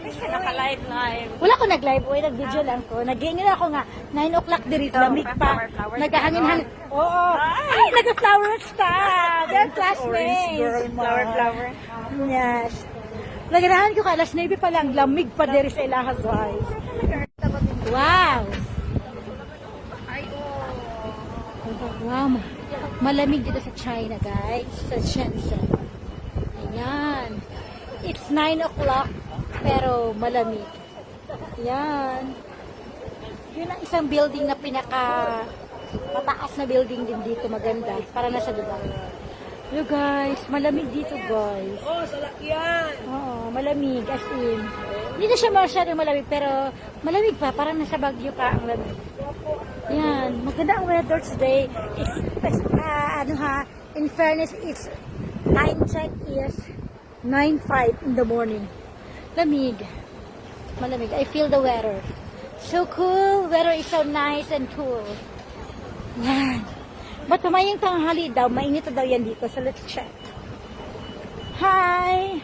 Naka-live. Wala ko nag-live, nag-video lang ko. Nag-ingin ako nga, 9 o'clock diri, lamig pa. Nagahangin-hangin. Oo. Ay, nag-flower star. They're classmates. Flower. Yes. Naganahan ko ka, alas 9 pa lang, lamig pa diri sa ilahas, guys. Wow. Wow. Malamig dito sa China, guys. Sa Shenzhen. Ayan. It's 9 o'clock, pero malamig. Ayan. Yun ang isang building na mataas na building din dito, maganda. Para nasa Dubai. Hello guys, malamig dito guys. Oh, salakyan. Oo, malamig as in. Hindi na siya masyadong malamig, pero malamig pa, parang nasa Baguio pa ang lamig. Yan, maganda ang weather today. In fairness, it's time check is 9:05 in the morning. Lamig. Malamig. I feel the weather. So cool. Weather is so nice and cool. Yan. But tumayong tanghali daw, mainit daw yan dito. So let's check. Hi!